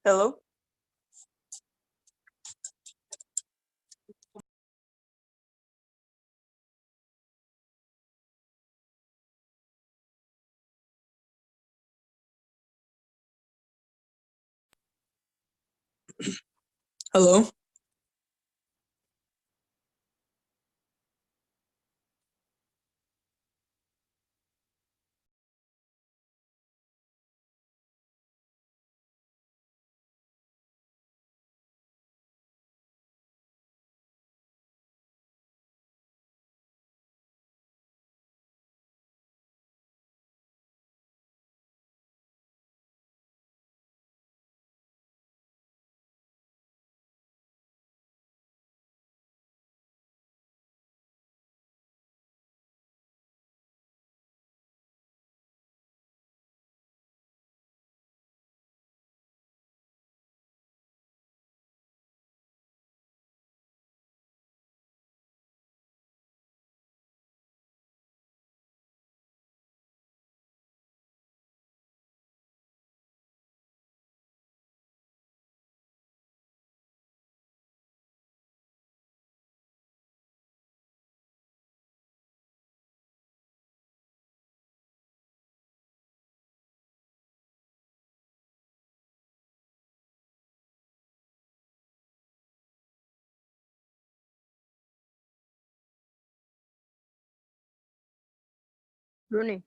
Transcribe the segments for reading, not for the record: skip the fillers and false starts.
Hello? Hello? Rooney.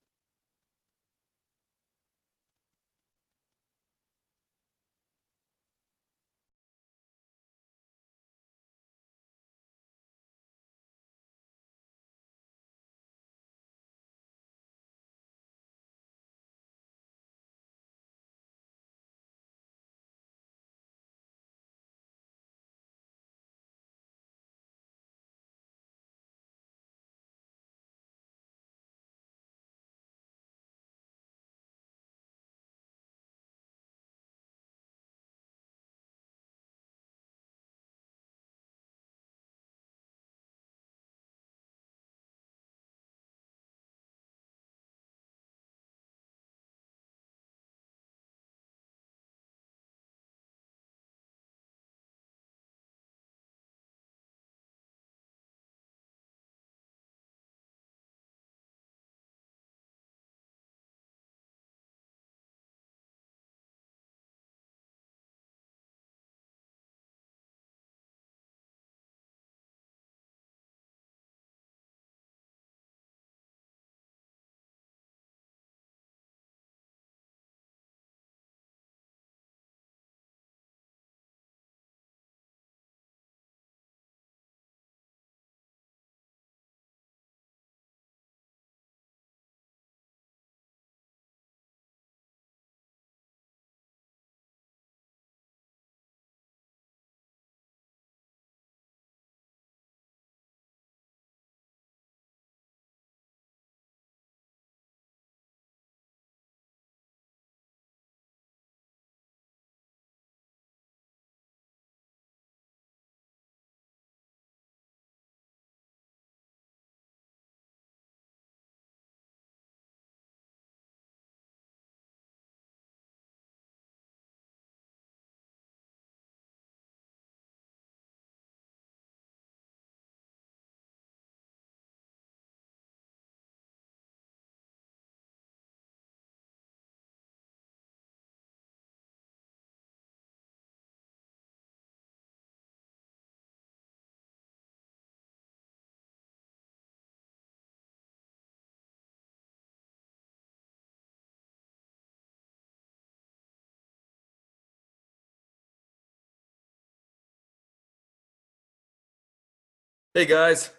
Hey guys,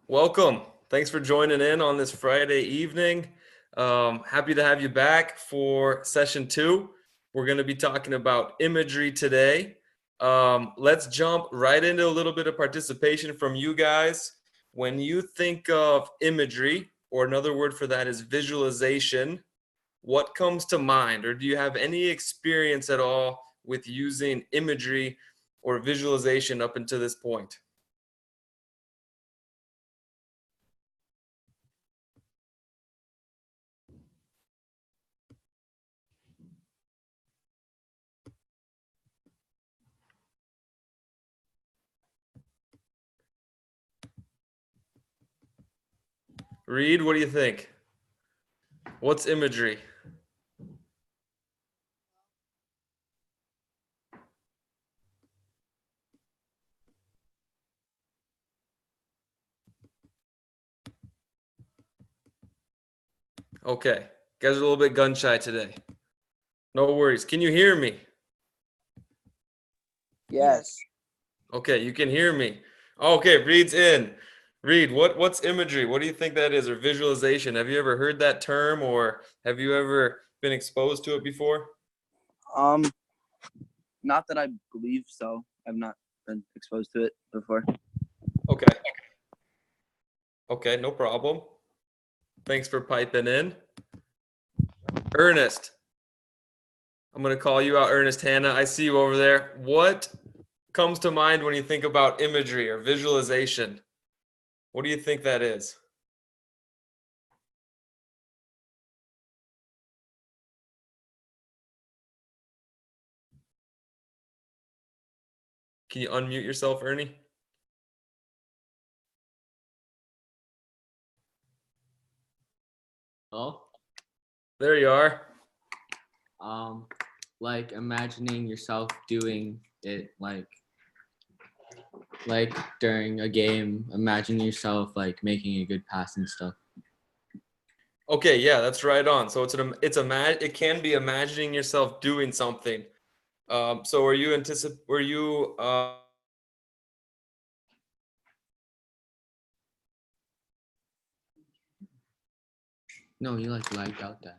welcome. Thanks for joining in on this Friday evening. Happy to have you back for session 2. We're going to be talking about imagery today. Let's jump right into a little bit of participation from you guys. When you think of imagery, or another word for that is visualization, what comes to mind? Or do you have any experience at all with using imagery or visualization up until this point? Reed, what do you think? What's imagery? Okay, guys are a little bit gun shy today. No worries. Can you hear me? Yes. Okay, you can hear me. Okay, Reed's in. Reed, what's imagery? What do you think that is, or visualization? Have you ever heard that term, or have you ever been exposed to it before? Um, not that I believe so. I've not been exposed to it before. Okay. Okay, no problem. Thanks for piping in. Ernest, I'm going to call you out, Ernest Hanna. I see you over there. What comes to mind when you think about imagery or visualization? What do you think that is? Can you unmute yourself, Ernie? Oh, There you are. um, like imagining yourself doing it, like during a game, imagine yourself like making a good pass and stuff. Okay, yeah, that's right on. So it can be imagining yourself doing something. So were you No, you like lagged out then.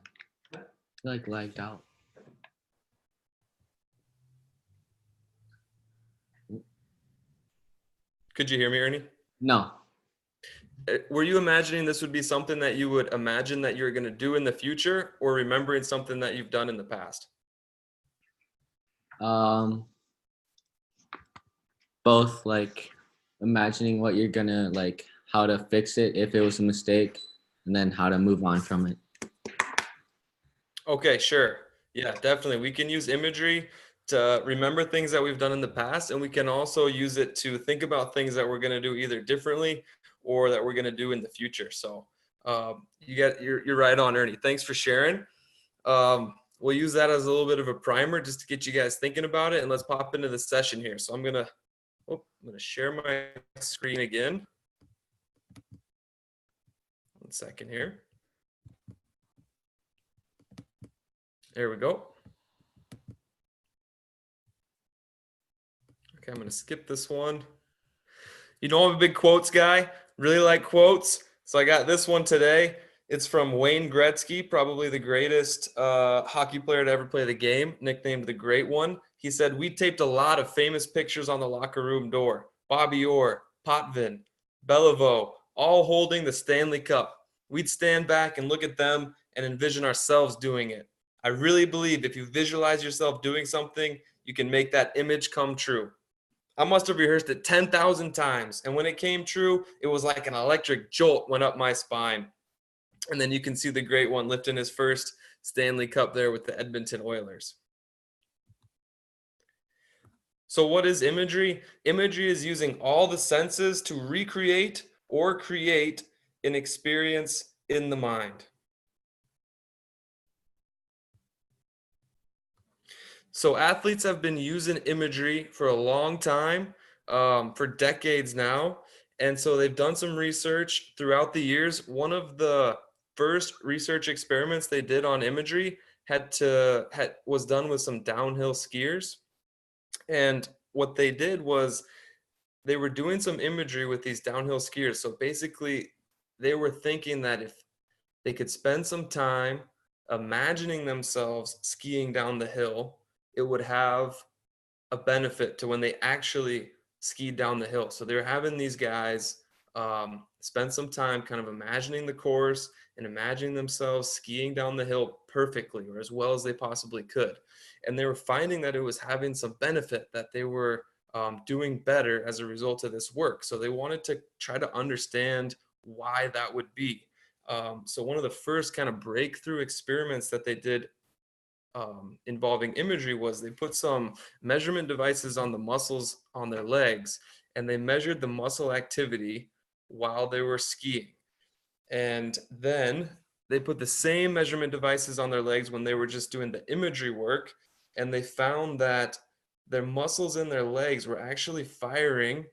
You like lagged out. could you hear me, Ernie? No. Were you imagining this would be something that you would imagine that you're going to do in the future, or remembering something that you've done in the past? Both like imagining what you're gonna like how to fix it if it was a mistake, and then how to move on from it. Okay, sure. Yeah, definitely. We can use imagery to remember things that we've done in the past, and we can also use it to think about things that we're going to do either differently or that we're going to do in the future. So you're right on, Ernie. Thanks for sharing. We'll use that as a little bit of a primer just to get you guys thinking about it, and let's pop into the session here. So I'm gonna share my screen again. 1 second here. There we go. Okay, I'm going to skip this one. You know, I'm a big quotes guy, really like quotes. So I got this one today. It's from Wayne Gretzky, probably the greatest hockey player to ever play the game, nicknamed the Great One. He said, "We taped a lot of famous pictures on the locker room door. Bobby Orr, Potvin, Beliveau, all holding the Stanley Cup. We'd stand back and look at them and envision ourselves doing it. I really believe if you visualize yourself doing something, you can make that image come true. I must have rehearsed it 10,000 times. And when it came true, it was like an electric jolt went up my spine." And then you can see the Great One lifting his first Stanley Cup there with the Edmonton Oilers. So what is imagery? Imagery is using all the senses to recreate or create an experience in the mind. So athletes have been using imagery for a long time, for decades now. And so they've done some research throughout the years. One of the first research experiments they did on imagery was done with some downhill skiers. And what they did was they were doing some imagery with these downhill skiers. So basically, they were thinking that if they could spend some time imagining themselves skiing down the hill, it would have a benefit to when they actually skied down the hill. So they're having these guys spend some time kind of imagining the course and imagining themselves skiing down the hill perfectly or as well as they possibly could. And they were finding that it was having some benefit, that they were doing better as a result of this work. So they wanted to try to understand why that would be. So one of the first kind of breakthrough experiments that they did involving imagery was they put some measurement devices on the muscles on their legs, and they measured the muscle activity while they were skiing. And then they put the same measurement devices on their legs when they were just doing the imagery work. And they found that their muscles in their legs were actually firing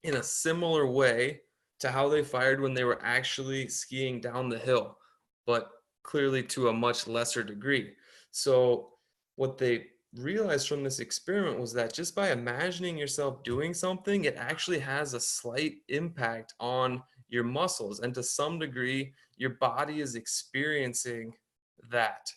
in a similar way to how they fired when they were actually skiing down the hill, but clearly to a much lesser degree. So what they realized from this experiment was that just by imagining yourself doing something, it actually has a slight impact on your muscles. And to some degree, your body is experiencing that.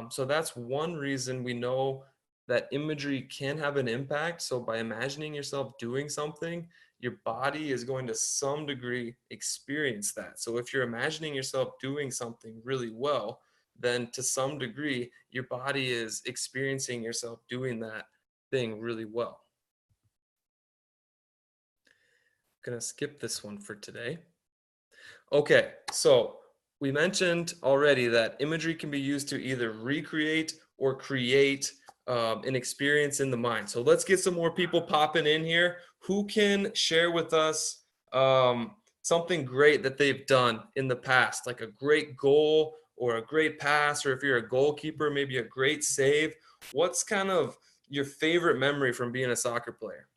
So that's one reason we know that imagery can have an impact. So by imagining yourself doing something, your body is going to some degree experience that. So if you're imagining yourself doing something really well, then to some degree, your body is experiencing yourself doing that thing really well. I'm going to skip this one for today. Okay, so we mentioned already that imagery can be used to either recreate or create an experience in the mind. So let's get some more people popping in here. Who can share with us something great that they've done in the past, like a great goal or a great pass, or if you're a goalkeeper, maybe a great save? What's kind of your favorite memory from being a soccer player?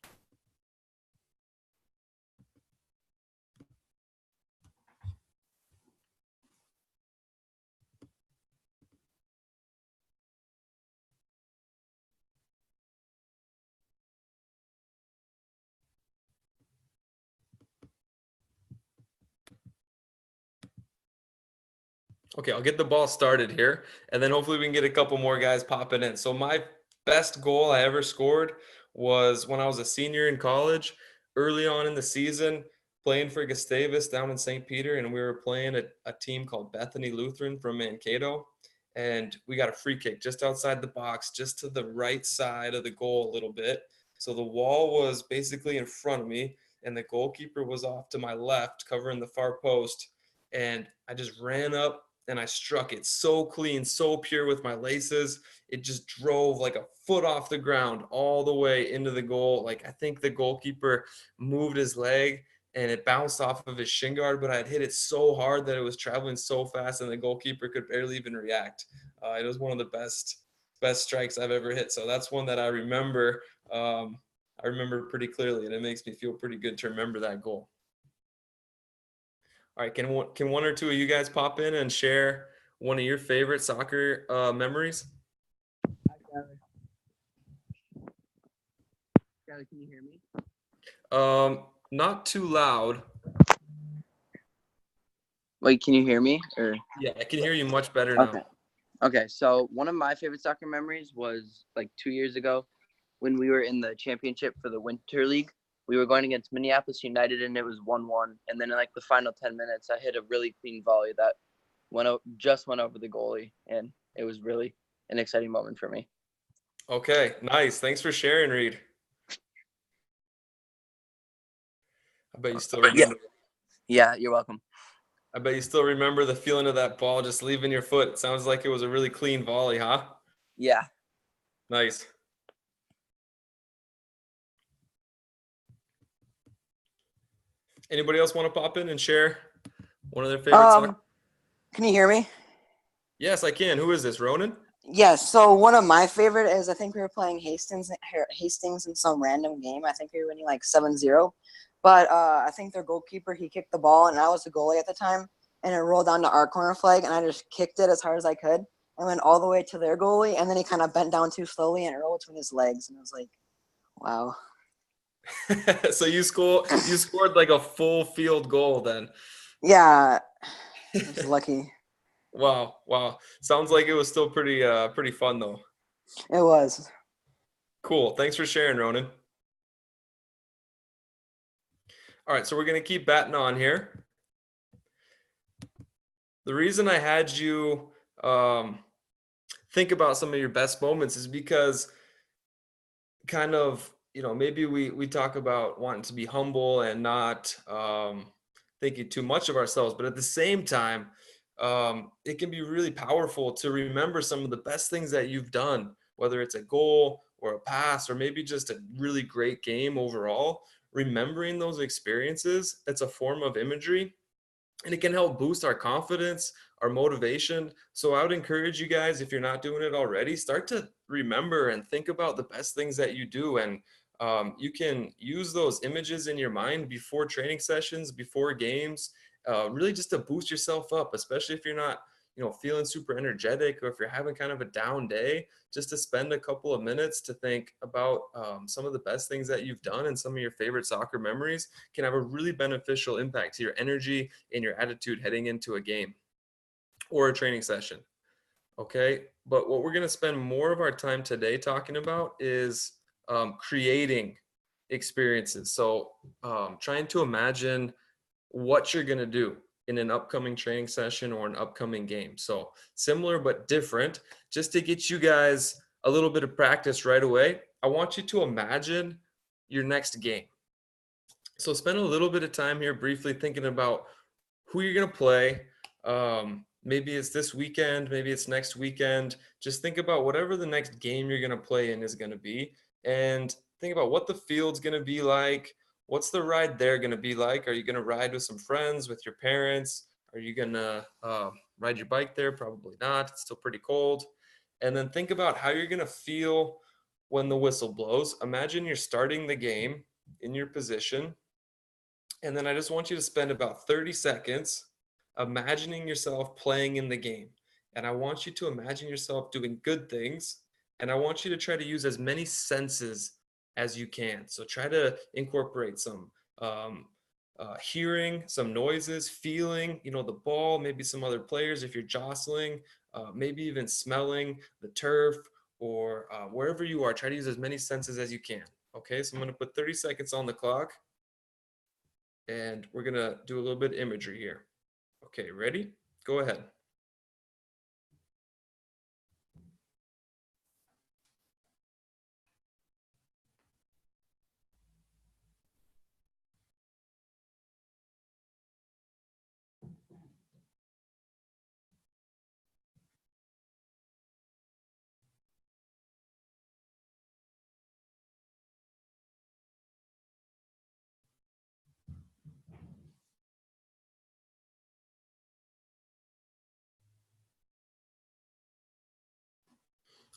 Okay, I'll get the ball started here, and then hopefully we can get a couple more guys popping in. So my best goal I ever scored was when I was a senior in college, early on in the season, playing for Gustavus down in St. Peter, and we were playing a team called Bethany Lutheran from Mankato, and we got a free kick just outside the box, just to the right side of the goal a little bit. So the wall was basically in front of me, and the goalkeeper was off to my left, covering the far post, and I just ran up and I struck it so clean, so pure with my laces. It just drove like a foot off the ground all the way into the goal. Like I think the goalkeeper moved his leg and it bounced off of his shin guard, but I had hit it so hard that it was traveling so fast and the goalkeeper could barely even react. It was one of the best strikes I've ever hit. So that's one that I remember. I remember pretty clearly, and it makes me feel pretty good to remember that goal. All right, can one or two of you guys pop in and share one of your favorite soccer memories? Skylar, can you hear me? Not too loud. Wait, can you hear me? Or Yeah, I can hear you much better now. Okay. So one of my favorite soccer memories was like 2 years ago when we were in the championship for the Winter League. We were going against Minneapolis United, and it was 1-1. And then in like the final 10 minutes, I hit a really clean volley that just went over the goalie, and it was really an exciting moment for me. Okay, nice. Thanks for sharing, Reed. I bet you still remember. Yeah, you're welcome. I bet you still remember the feeling of that ball just leaving your foot. It sounds like it was a really clean volley, huh? Yeah. Nice. Anybody else want to pop in and share one of their favorite soccer? Can you hear me? Yes, I can. Who is this, Ronan? Yes. So one of my favorite is I think we were playing Hastings in some random game. I think we were winning like 7-0. But I think their goalkeeper, he kicked the ball, and I was the goalie at the time, and it rolled onto our corner flag, and I just kicked it as hard as I could and went all the way to their goalie, and then he kind of bent down too slowly and it rolled between his legs, and I was like, wow. So you scored like a full field goal then. Yeah, I was lucky. Wow. Sounds like it was still pretty fun though. It was. Cool. Thanks for sharing, Ronan. All right, so we're going to keep batting on here. The reason I had you think about some of your best moments is because kind of, maybe we talk about wanting to be humble and not thinking too much of ourselves, but at the same time, it can be really powerful to remember some of the best things that you've done, whether it's a goal or a pass or maybe just a really great game overall. Remembering those experiences, it's a form of imagery, and it can help boost our confidence, our motivation. So I would encourage you guys, if you're not doing it already, start to remember and think about the best things that you do. And you can use those images in your mind before training sessions, before games, really just to boost yourself up, especially if you're not, feeling super energetic, or if you're having kind of a down day, just to spend a couple of minutes to think about some of the best things that you've done and some of your favorite soccer memories can have a really beneficial impact to your energy and your attitude heading into a game or a training session. Okay. But what we're going to spend more of our time today talking about is creating experiences. So trying to imagine what you're going to do in an upcoming training session or an upcoming game. So similar but different, just to get you guys a little bit of practice right away. I want you to imagine your next game. So spend a little bit of time here briefly thinking about who you're going to play. Maybe it's this weekend, maybe it's next weekend. Just think about whatever the next game you're going to play in is going to be, and think about what the field's going to be like. What's the ride there going to be like? Are you going to ride with some friends, with your parents? Are you going to ride your bike there? Probably not. It's still pretty cold. And then think about how you're going to feel when the whistle blows. Imagine you're starting the game in your position. And then I just want you to spend about 30 seconds imagining yourself playing in the game. And I want you to imagine yourself doing good things. And I want you to try to use as many senses as you can. So try to incorporate some hearing, some noises, feeling, the ball, maybe some other players if you're jostling, maybe even smelling the turf, or wherever you are. Try to use as many senses as you can. Okay, so I'm going to put 30 seconds on the clock. And we're going to do a little bit of imagery here. Okay, ready? Go ahead.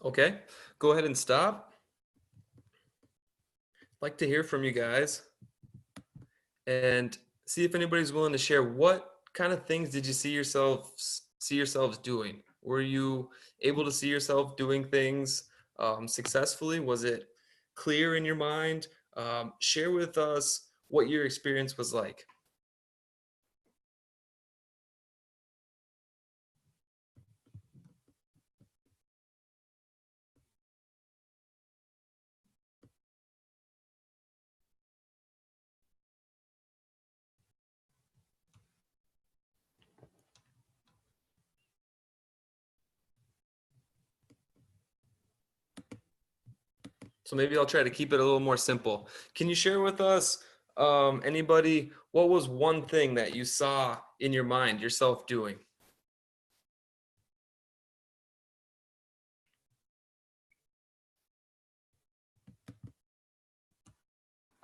Okay, go ahead and stop. I'd like to hear from you guys and see if anybody's willing to share. What kind of things did you see yourselves doing? Were you able to see yourself doing things successfully? Was it clear in your mind? Share with us what your experience was like. So maybe I'll try to keep it a little more simple. Can you share with us, anybody, what was one thing that you saw in your mind yourself doing?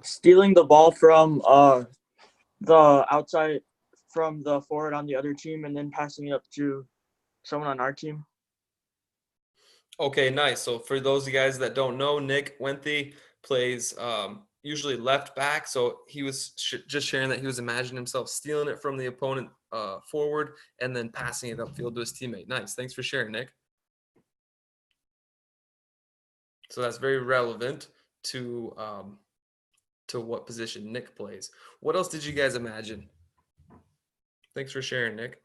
Stealing the ball from the outside, from the forward on the other team, and then passing it up to someone on our team. Okay, nice. So for those of you guys that don't know, Nick Wenthy plays usually left back. So he was just sharing that he was imagining himself stealing it from the opponent forward and then passing it upfield to his teammate. Nice. Thanks for sharing, Nick. So that's very relevant to what position Nick plays. What else did you guys imagine? Thanks for sharing, Nick.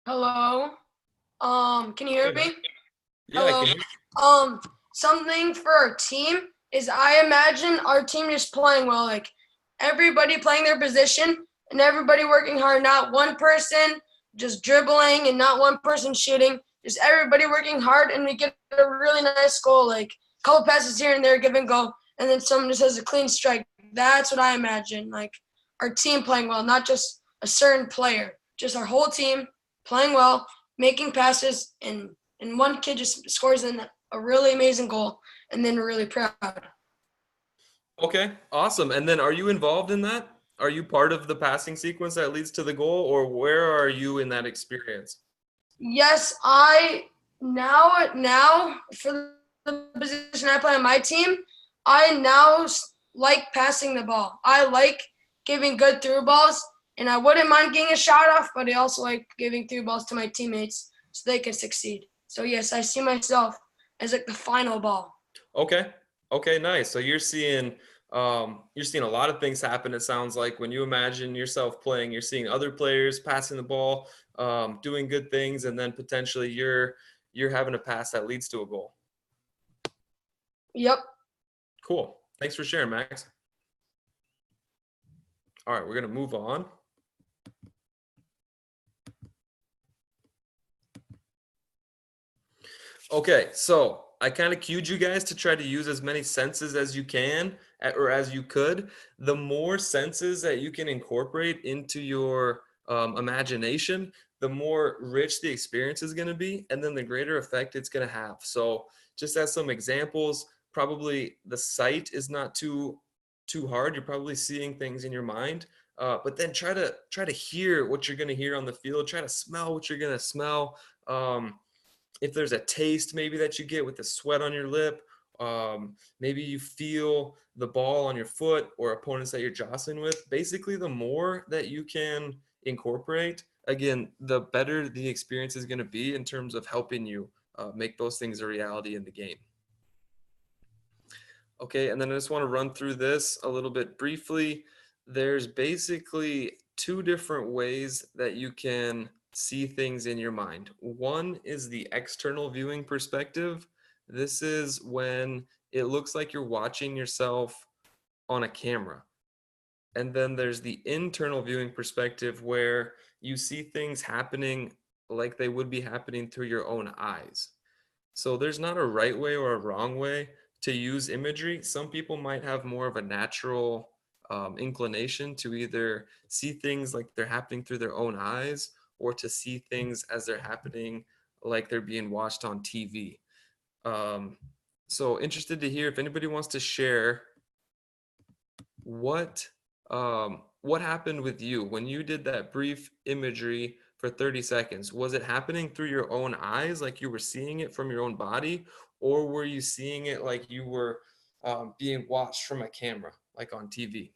Hello. Can you hear me? Yeah, I Hello. can hear. Something for our team is I imagine our team just playing well, like everybody playing their position and everybody working hard, not one person just dribbling and not one person shooting, just everybody working hard, and we get a really nice goal, like a couple passes here and there, give and go, and then someone just has a clean strike. That's what I imagine, like our team playing well, not just a a certain player, just our whole team playing well, making passes, and one kid just scores a really amazing goal, and then we're really proud. Okay, awesome. And then are you involved in that? Are you part of the passing sequence that leads to the goal, or where are you in that experience? Yes, I now for the position I play on my team, I now like passing the ball. I like giving good through balls, and I wouldn't mind getting a shot off, but I also like giving through balls to my teammates so they can succeed. So yes, I see myself as like the final ball. Okay. Okay, nice. So you're seeing a lot of things happen. It sounds like when you imagine yourself playing, you're seeing other players passing the ball, doing good things, and then potentially you're having a pass that leads to a goal. Yep. Cool. Thanks for sharing, Max. All right, we're gonna move on. Okay, so I kind of cued you guys to try to use as many senses as you can or as you could. The more senses that you can incorporate into your imagination, the more rich the experience is going to be, and then the greater effect it's going to have. So just as some examples, probably the sight is not too hard. You're probably seeing things in your mind, but then try to hear what you're going to hear on the field. Try to smell what you're going to smell. If there's a taste maybe that you get with the sweat on your lip, maybe you feel the ball on your foot or opponents that you're jostling with. Basically, the more that you can incorporate, again, the better the experience is going to be in terms of helping you make those things a reality in the game. Okay, and then I just want to run through this a little bit briefly. There's basically two different ways that you can see things in your mind. One is the external viewing perspective. This is when it looks like you're watching yourself on a camera. And then there's the internal viewing perspective where you see things happening like they would be happening through your own eyes. So there's not a right way or a wrong way to use imagery. Some people might have more of a natural inclination to either see things like they're happening through their own eyes or to see things as they're happening like they're being watched on TV. So interested to hear if anybody wants to share what happened with you when you did that brief imagery for 30 seconds. Was it happening through your own eyes, like you were seeing it from your own body, or were you seeing it like you were being watched from a camera, like on TV?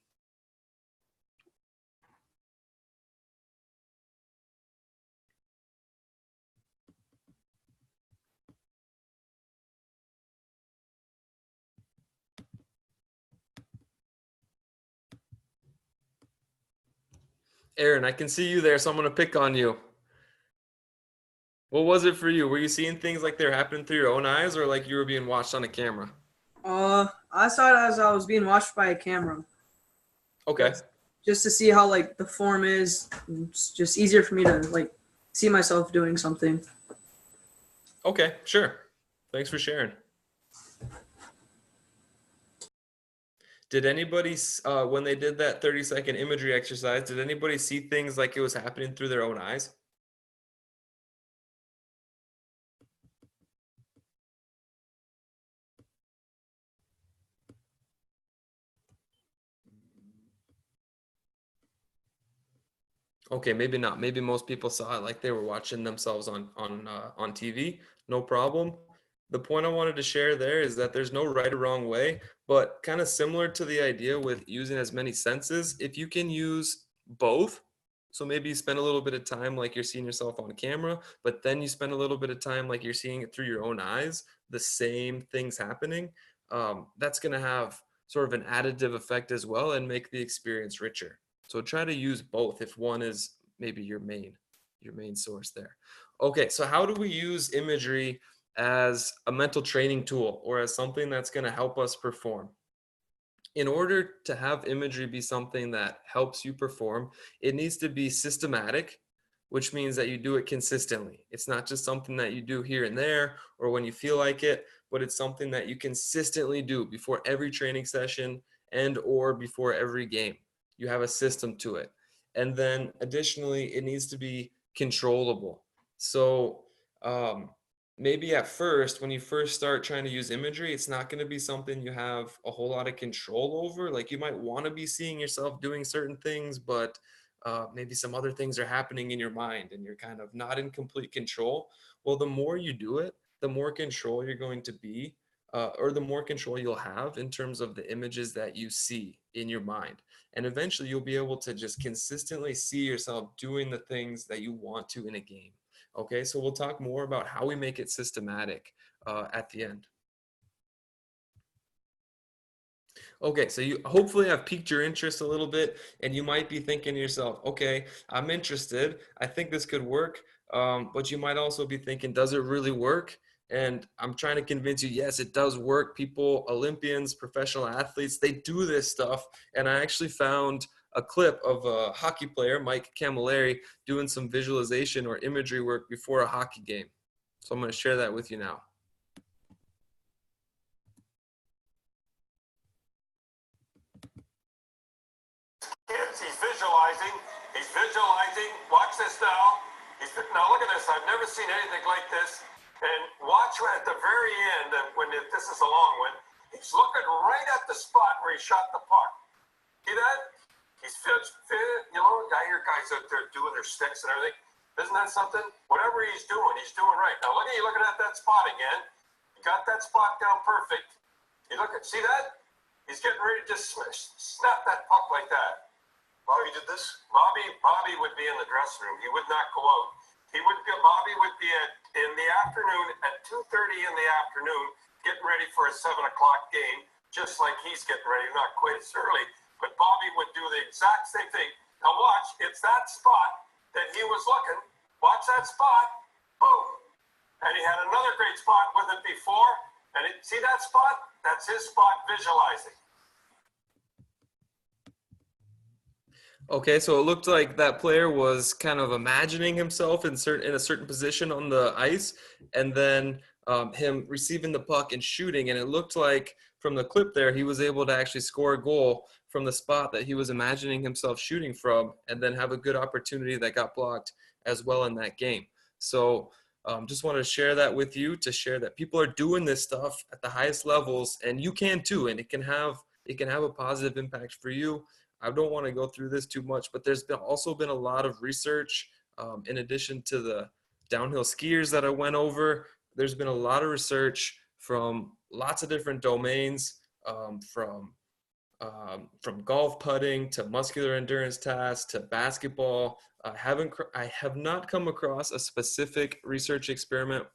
Aaron, I can see you there, so I'm going to pick on you. What was it for you? Were you seeing things like they're happening through your own eyes or like you were being watched on a camera? I saw it as I was being watched by a camera. Okay. Just to see how like the form is. It's just easier for me to like see myself doing something. Okay, sure. Thanks for sharing. Did anybody, when they did that 30-second imagery exercise, did anybody see things like it was happening through their own eyes? Okay, maybe not. Maybe most people saw it like they were watching themselves on TV. No problem. The point I wanted to share there is that there's no right or wrong way, but kind of similar to the idea with using as many senses, if you can use both, so maybe you spend a little bit of time like you're seeing yourself on camera, but then you spend a little bit of time like you're seeing it through your own eyes, the same things happening, that's going to have sort of an additive effect as well and make the experience richer. So try to use both if one is maybe your main source there. Okay, so how do we use imagery as a mental training tool or as something that's going to help us perform? In order to have imagery be something that helps you perform, it needs to be systematic, which means that you do it consistently. It's not just something that you do here and there or when you feel like it, but it's something that you consistently do before every training session and or before every game. You have a system to it. And then additionally, it needs to be controllable. So maybe at first, when you first start trying to use imagery, it's not going to be something you have a whole lot of control over. Like you might want to be seeing yourself doing certain things, but maybe some other things are happening in your mind and you're kind of not in complete control. Well, the more you do it, the more control you're going to be, or the more control you'll have in terms of the images that you see in your mind. And eventually you'll be able to just consistently see yourself doing the things that you want to in a game. Okay, so we'll talk more about how we make it systematic at the end. Okay, so you hopefully I've piqued your interest a little bit, and you might be thinking to yourself, okay, I'm interested. I think this could work, but you might also be thinking, does it really work? And I'm trying to convince you, yes, it does work. People, Olympians, professional athletes, they do this stuff. And I actually found a clip of a hockey player, Mike Camilleri, doing some visualization or imagery work before a hockey game. So I'm going to share that with you now. He's visualizing, watch this now. Now look at this, I've never seen anything like this. And watch at the very end, this is a long one, he's looking right at the spot where he shot the puck. See that? He's I hear guys out there doing their sticks and everything. Isn't that something? Whatever he's doing right. Now look at you looking at that spot again. He got that spot down perfect. See that? He's getting ready to just snap that puck like that. Bobby did this? Bobby would be in the dressing room. He would not go out. Bobby would be in the afternoon at 2:30 in the afternoon, getting ready for a 7 o'clock game, just like he's getting ready, not quite as early, but Bobby would do the exact same thing. Now watch, it's that spot that he was looking. Watch that spot. Boom. And he had another great spot with it before. See that spot? That's his spot visualizing. Okay, so it looked like that player was kind of imagining himself in a certain position on the ice, and then him receiving the puck and shooting. And it looked like from the clip there, he was able to actually score a goal from the spot that he was imagining himself shooting from, and then have a good opportunity that got blocked as well in that game. So just wanted to share that with you, to share that people are doing this stuff at the highest levels, and you can too, and it can have a positive impact for you. I don't want to go through this too much, but there's also been a lot of research in addition to the downhill skiers that I went over. There's been a lot of research from lots of different domains, from golf putting to muscular endurance tasks to basketball. I have not come across a specific research experiment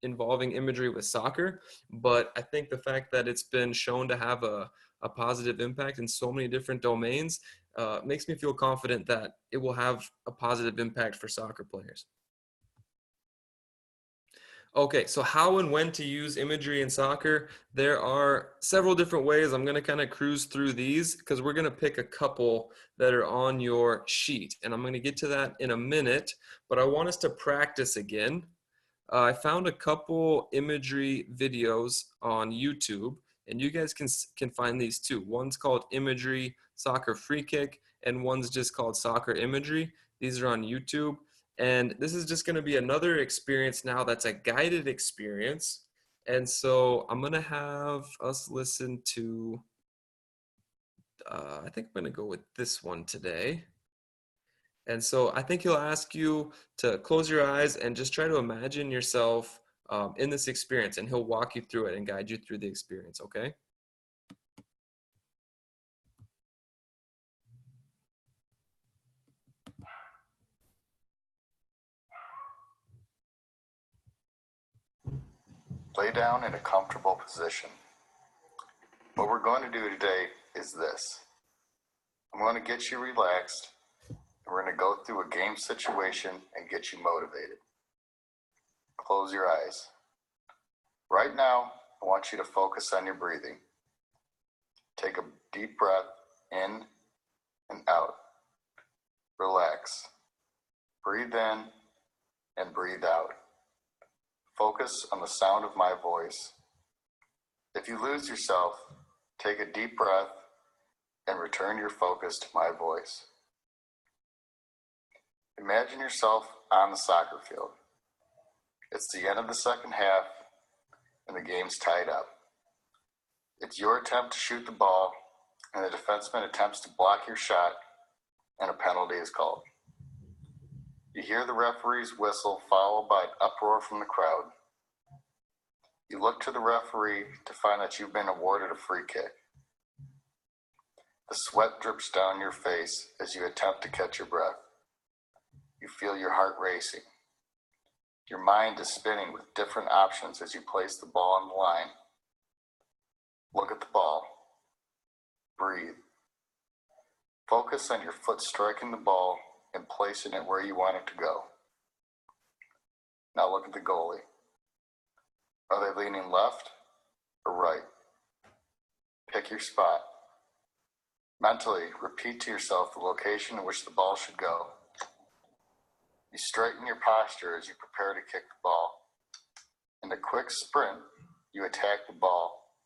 involving imagery with soccer, but I think the fact that it's been shown to have a positive impact in so many different domains makes me feel confident that it will have a positive impact for soccer players. Okay, so how and when to use imagery in soccer? There are several different ways. I'm going to kind of cruise through these because we're going to pick a couple that are on your sheet, and I'm going to get to that in a minute, but I want us to practice again. I found a couple imagery videos on YouTube, and you guys can find these too. One's called Imagery Soccer Free Kick, and one's just called Soccer Imagery. These are on YouTube. And this is just going to be another experience now that's a guided experience. And so I'm going to have us listen to, I think I'm going to go with this one today. And so I think he'll ask you to close your eyes and just try to imagine yourself in this experience, and he'll walk you through it and guide you through the experience, okay? Lay down in a comfortable position. What we're going to do today is this. I'm going to get you relaxed, and we're going to go through a game situation and get you motivated. Close your eyes. Right now, I want you to focus on your breathing. Take a deep breath in and out. Relax. Breathe in and breathe out. Focus on the sound of my voice. If you lose yourself, take a deep breath and return your focus to my voice. Imagine yourself on the soccer field. It's the end of the second half and the game's tied up. It's your attempt to shoot the ball and the defenseman attempts to block your shot and a penalty is called. You hear the referee's whistle followed by an uproar from the crowd. You look to the referee to find that you've been awarded a free kick. The sweat drips down your face as you attempt to catch your breath. You feel your heart racing. Your mind is spinning with different options as you place the ball on the line. Look at the ball. Breathe. Focus on your foot striking the ball and placing it where you want it to go. Now look at the goalie. Are they leaning left or right? Pick your spot. Mentally, repeat to yourself the location in which the ball should go. You straighten your posture as you prepare to kick the ball. In a quick sprint, you attack the ball.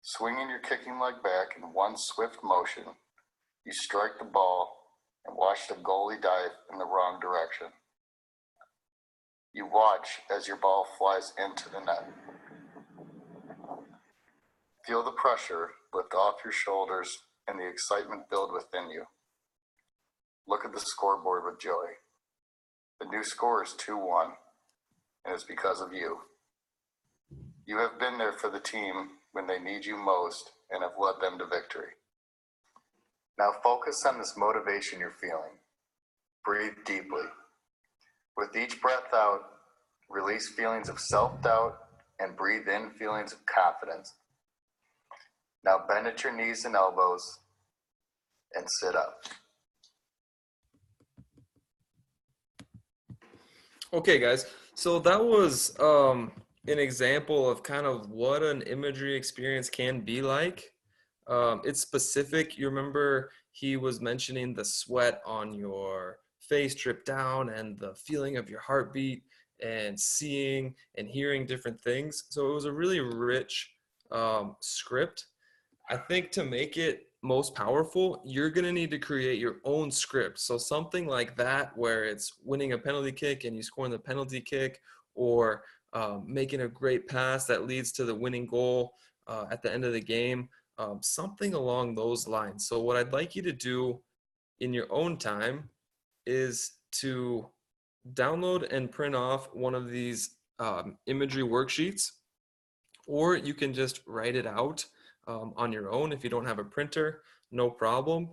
Swinging your kicking leg back in one swift motion, you strike the ball and watch the goalie dive in the wrong direction. You watch as your ball flies into the net. Feel the pressure lift off your shoulders and the excitement build within you. Look at the scoreboard with joy. The new score is 2-1, and it's because of you. You have been there for the team when they need you most and have led them to victory. Now focus on this motivation you're feeling. Breathe deeply. With each breath out, release feelings of self-doubt and breathe in feelings of confidence. Now bend at your knees and elbows and sit up. Okay, guys. So that was an example of kind of what an imagery experience can be like. It's specific. You remember he was mentioning the sweat on your face drip down and the feeling of your heartbeat and seeing and hearing different things. So it was a really rich script. I think to make it most powerful, you're going to need to create your own script. So something like that, where it's winning a penalty kick and you score the penalty kick, or making a great pass that leads to the winning goal at the end of the game, something along those lines. So what I'd like you to do in your own time is to download and print off one of these imagery worksheets, or you can just write it out on your own. If you don't have a printer, no problem.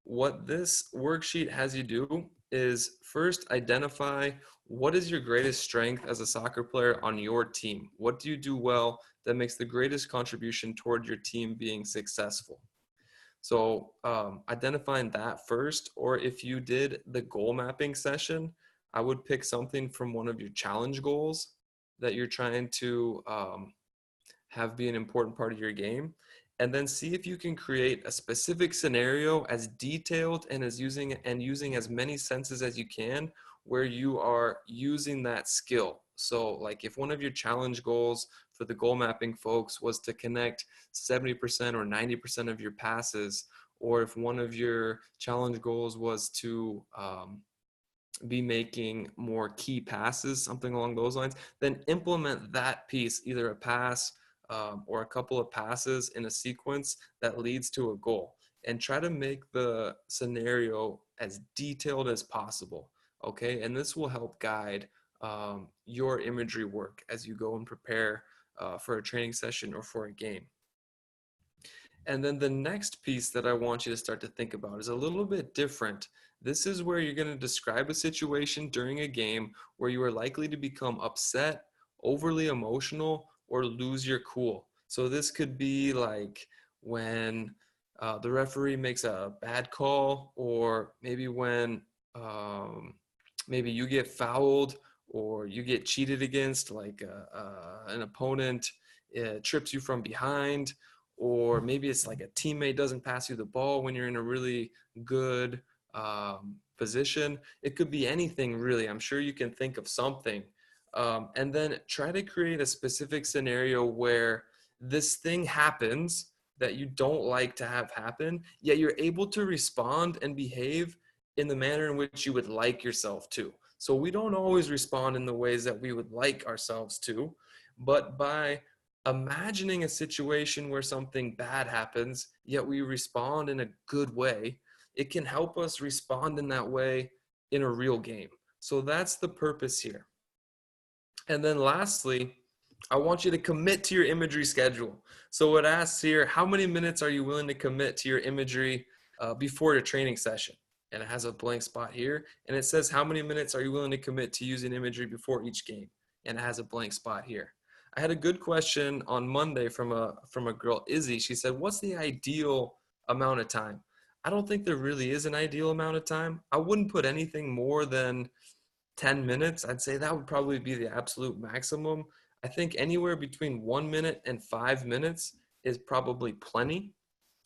What this worksheet has you do is first identify what is your greatest strength as a soccer player on your team. What do you do well that makes the greatest contribution toward your team being successful? So identifying that first, or if you did the goal mapping session, I would pick something from one of your challenge goals that you're trying to have be an important part of your game, and then see if you can create a specific scenario as detailed and using as many senses as you can, where you are using that skill. So like if one of your challenge goals for the goal mapping folks was to connect 70% or 90% of your passes, or if one of your challenge goals was to be making more key passes, something along those lines, then implement that piece, either a pass or a couple of passes in a sequence that leads to a goal, and try to make the scenario as detailed as possible. Okay, and this will help guide your imagery work as you go and prepare for a training session or for a game. And then the next piece that I want you to start to think about is a little bit different. This is where you're going to describe a situation during a game where you are likely to become upset, overly emotional, or lose your cool. So this could be like when the referee makes a bad call, or maybe when maybe you get fouled or you get cheated against, like an opponent trips you from behind, or maybe it's like a teammate doesn't pass you the ball when you're in a really good position. It could be anything really. I'm sure you can think of something. And then try to create a specific scenario where this thing happens that you don't like to have happen, yet you're able to respond and behave in the manner in which you would like yourself to. So we don't always respond in the ways that we would like ourselves to, but by imagining a situation where something bad happens, yet we respond in a good way, it can help us respond in that way in a real game. So that's the purpose here. And then lastly, I want you to commit to your imagery schedule. So it asks here, how many minutes are you willing to commit to your imagery before your training session? And it has a blank spot here. And it says, how many minutes are you willing to commit to using imagery before each game? And it has a blank spot here. I had a good question on Monday from a girl, Izzy. She said, what's the ideal amount of time? I don't think there really is an ideal amount of time. I wouldn't put anything more than 10 minutes. I'd say that would probably be the absolute maximum. I think anywhere between 1 minute and 5 minutes is probably plenty.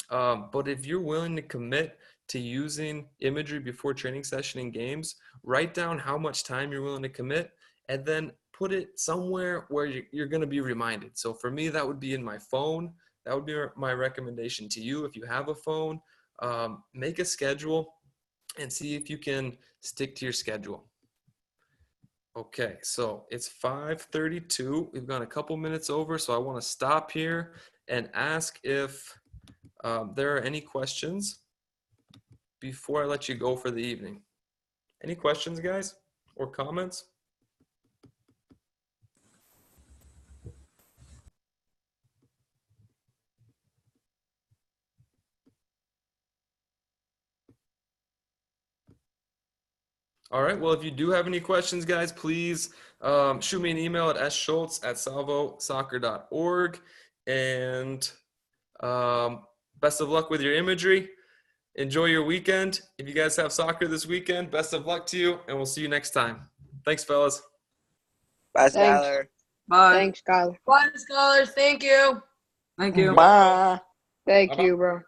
But if you're willing to commit to using imagery before training session in games, write down how much time you're willing to commit and then put it somewhere where you're going to be reminded. So for me, that would be in my phone. That would be my recommendation to you. If you have a phone, make a schedule and see if you can stick to your schedule. Okay, so it's 5:32. We've gone a couple minutes over, so I want to stop here and ask if there are any questions before I let you go for the evening. Any questions, guys, or comments? All right, well, if you do have any questions, guys, please shoot me an email at sschultz@salvosoccer.org. And best of luck with your imagery. Enjoy your weekend. If you guys have soccer this weekend, best of luck to you, and we'll see you next time. Thanks, fellas. Bye, Thanks. Skylar. Bye. Thanks, Skylar. Bye, scholars. Thank you. Thank you. Bye. Thank Bye-bye. you, bro.